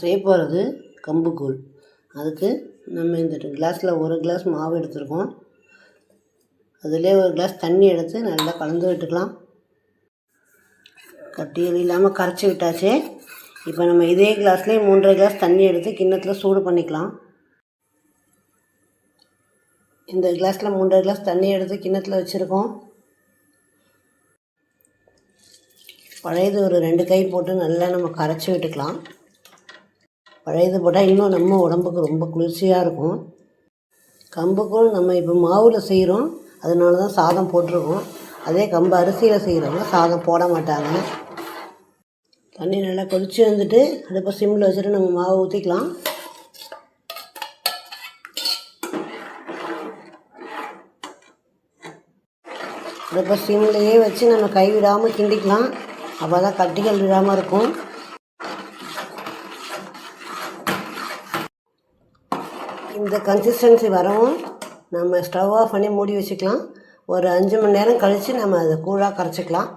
செய்ய போகிறது கம்புக்கூழ். அதுக்கு நம்ம இந்த கிளாஸில் 1 கிளாஸ் மாவு எடுத்துருக்கோம். அதிலே 1 கிளாஸ் தண்ணி எடுத்து நல்லா கலந்து விட்டுக்கலாம். கட்டிகள் இல்லாமல் கரைச்சி விட்டாச்சு. இப்போ நம்ம இதே கிளாஸ்லேயே 3.5 கிளாஸ் தண்ணி எடுத்து கிண்ணத்தில் சூடு பண்ணிக்கலாம். இந்த கிளாஸில் 3.5 கிளாஸ் தண்ணி எடுத்து கிண்ணத்தில் வச்சுருக்கோம். பழையது ஒரு 2 கை போட்டு நல்லா நம்ம கரைச்சி விட்டுக்கலாம். பழையது போட்டால் இன்னும் நம்ம உடம்புக்கு ரொம்ப குளிர்ச்சியாக இருக்கும். கம்புக்கூழ் நம்ம இப்போ மாவில் செய்கிறோம், அதனால தான் சாதம் போட்டிருக்கோம். அதே கம்பு அரிசியில் செய்கிறவங்க சாதம் போட மாட்டாங்க. தண்ணி நல்லா கொதித்து வந்துட்டு அடுப்பை சிம்மில் வச்சுட்டு நம்ம மாவு ஊற்றிக்கலாம். அடுப்பை சிம்லேயே வச்சு நம்ம கைவிடாமல் கிண்டிக்கலாம். அப்போ தான் கட்டிகள் விடாமல் இருக்கும். இந்த கன்சிஸ்டன்சி வரவும் நம்ம ஸ்டவ் ஆஃப் பண்ணி மூடி வச்சுக்கலாம். ஒரு 5 மணி நேரம் கழித்து நம்ம அதை கூழாக கரைச்சிக்கலாம்.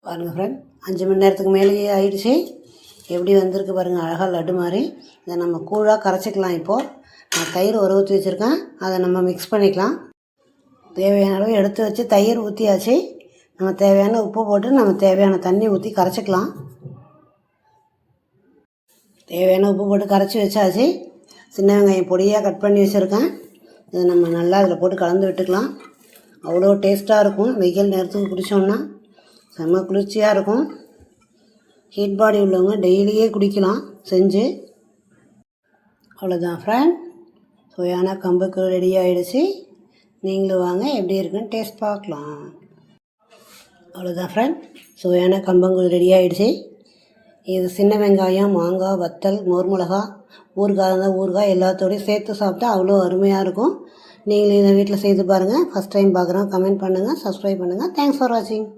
பாருங்கள் ஃப்ரெண்ட், 5 மணி நேரத்துக்கு மேலேயே ஆயிடுச்சு. எப்படி வந்திருக்கு பாருங்கள், அழகாக லட்டு மாதிரி. இதை நம்ம கூழாக கரைச்சிக்கலாம். இப்போது நான் தயிர் ஊற்றி வச்சுருக்கேன், அதை நம்ம மிக்ஸ் பண்ணிக்கலாம். தேவையான அளவு எடுத்து வச்சு தயிர் ஊற்றியாச்சு. நம்ம தேவையான உப்பு போட்டு நம்ம தேவையான தண்ணி ஊற்றி கரைச்சிக்கலாம். தேவையான உப்பு போட்டு கரைச்சி வச்சாச்சு. சின்ன வெங்காயம் பொடியாக கட் பண்ணி வச்சுருக்கேன். இதை நம்ம நல்லா அதில் போட்டு கலந்து விட்டுக்கலாம். அவ்வளோ டேஸ்ட்டாக இருக்கும். வெயில் நேரத்துக்கு குடித்தோம்னா செம்ம குளிர்ச்சியாக இருக்கும். ஹீட் பாடி உள்ளவங்க டெய்லியே குடிக்கலாம் செஞ்சு. அவ்வளோதான் ஃப்ரெண்ட், சுவையான கம்புக்கூழ் ரெடி ஆகிடுச்சு. நீங்களும் வாங்க, எப்படி இருக்குன்னு டேஸ்ட் பார்க்கலாம். அவ்வளோதான் ஃப்ரெண்ட், சுவையான கம்பங்கூழ் ரெடி ஆகிடுச்சு. இது சின்ன வெங்காயம், மாங்காய், வத்தல், மோர் மிளகா, ஊறுகாய் இருந்தால் ஊறுகாய் எல்லாத்தோடையும் சேர்த்து சாப்பிட்டா அவ்வளோ அருமையாக இருக்கும். நீங்களும் இதை வீட்டில் செய்து பாருங்கள். ஃபஸ்ட் டைம் பார்க்குறோம், கமெண்ட் பண்ணுங்கள், சப்ஸ்கிரைப் பண்ணுங்கள். தேங்க்ஸ் ஃபார் வாட்சிங்.